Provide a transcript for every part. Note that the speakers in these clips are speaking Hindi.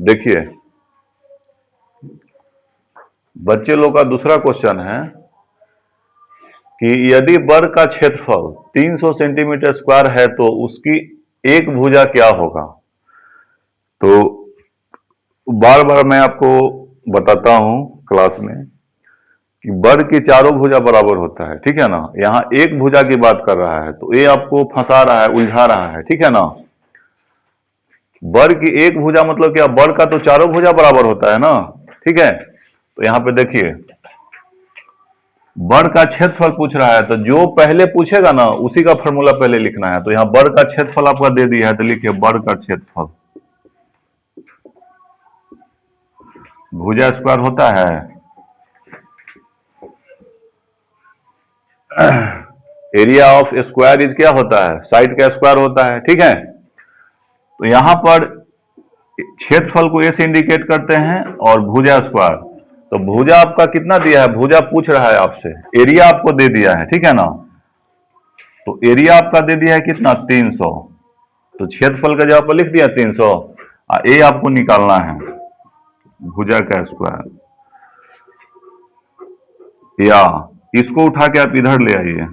देखिए, बच्चे लोग का दूसरा क्वेश्चन है कि यदि वर्ग का क्षेत्रफल 300 सेंटीमीटर स्क्वायर है तो उसकी एक भुजा क्या होगा। तो बार बार मैं आपको बताता हूं क्लास में कि वर्ग की चारों भुजा बराबर होता है, ठीक है ना। यहाँ एक भुजा की बात कर रहा है तो ये आपको फंसा रहा है, उलझा रहा है, ठीक है ना। वर्ग की एक भुजा मतलब क्या, वर्ग का तो चारों भुजा बराबर होता है ना, ठीक है। तो यहाँ पे देखिए वर्ग का क्षेत्रफल पूछ रहा है, तो जो पहले पूछेगा ना उसी का फॉर्मूला पहले लिखना है। तो यहाँ वर्ग का क्षेत्रफल आपका दे दिया है, तो लिखिए वर्ग का क्षेत्रफल। भुजा स्क्वायर होता है एरिया ऑफ स्क्वायर इज क्या होता है, साइड का स्क्वायर होता है, ठीक है। तो यहां पर क्षेत्रफल को ए से इंडिकेट करते हैं और भुजा स्क्वायर। तो भुजा आपका कितना दिया है, भुजा पूछ रहा है आपसे, एरिया आपको दे दिया है, ठीक है ना। तो एरिया आपका दे दिया है कितना, 300। तो क्षेत्रफल का जगह पर लिख दिया 300। ए आपको निकालना है, भुजा का स्क्वायर, या इसको उठा के आप इधर ले आइए।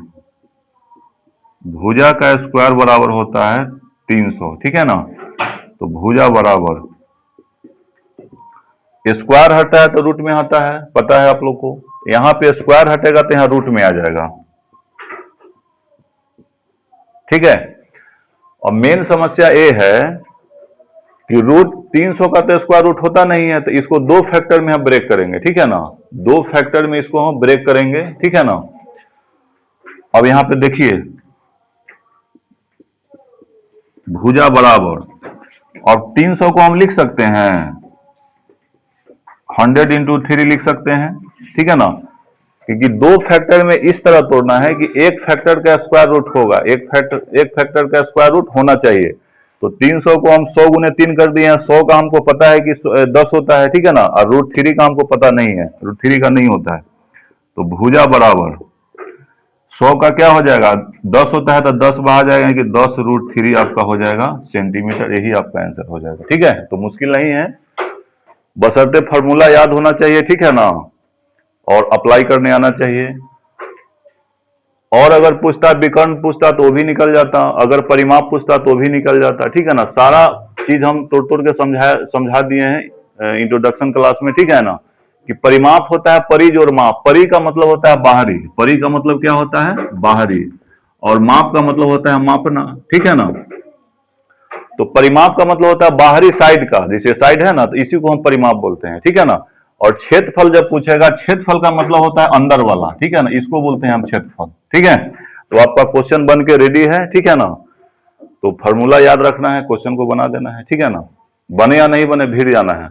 भुजा का स्क्वायर बराबर होता है 300, ठीक है ना। तो भुजा बराबर स्क्वायर हटता है तो रूट में आता है, पता है आप लोग को। यहां पे स्क्वायर हटेगा तो यहां रूट में आ जाएगा, ठीक है। और मेन समस्या ये है कि रूट 300 का तो स्क्वायर रूट होता नहीं है, तो इसको दो फैक्टर में हम ब्रेक करेंगे, ठीक है ना। दो फैक्टर में इसको हम ब्रेक करेंगे, ठीक है ना। अब यहां पे देखिए भुजा बराबर, और 300 को हम लिख सकते हैं 100 इंटू 3 लिख सकते हैं, ठीक है ना। क्योंकि दो फैक्टर में इस तरह तोड़ना है कि एक फैक्टर का स्क्वायर रूट होगा, एक फैक्टर का स्क्वायर रूट होना चाहिए। तो 300 को हम 100 गुने 3 कर दिए हैं, 100 का हमको पता है कि 10 होता है, ठीक है ना। और रूट 3 का हमको पता नहीं है, रूट 3 का नहीं होता है। तो भुजा बराबर 100 का क्या हो जाएगा, 10 होता है तो 10 बाहर जाएगा कि 10 रूट 3 आपका हो जाएगा सेंटीमीटर। यही आपका आंसर हो जाएगा, ठीक है। तो मुश्किल नहीं है, बशर्ते फॉर्मूला याद होना चाहिए, ठीक है ना, और अप्लाई करने आना चाहिए। और अगर पूछता विकर्ण पूछता तो भी निकल जाता, अगर परिमाप पूछता तो भी निकल जाता, ठीक है ना। सारा चीज हम तोड़ तोड़ के समझा दिए हैं इंट्रोडक्शन क्लास में, ठीक है ना। कि परिमाप होता है परिज और माप। परि का मतलब होता है बाहरी, परि का मतलब क्या होता है, बाहरी। और माप का मतलब होता है मापना, ठीक है ना। तो परिमाप का मतलब होता है बाहरी साइड का, जैसे साइड है ना, तो इसी को हम परिमाप बोलते हैं, ठीक है ना। और क्षेत्रफल जब पूछेगा, क्षेत्रफल का मतलब होता है अंदर वाला, ठीक है ना, इसको बोलते हैं हम क्षेत्रफल, ठीक है। तो आपका क्वेश्चन बन के रेडी है, ठीक है ना। तो फॉर्मूला याद रखना है, क्वेश्चन को बना देना है, ठीक है ना। बने या नहीं बने, भीड़ जाना है।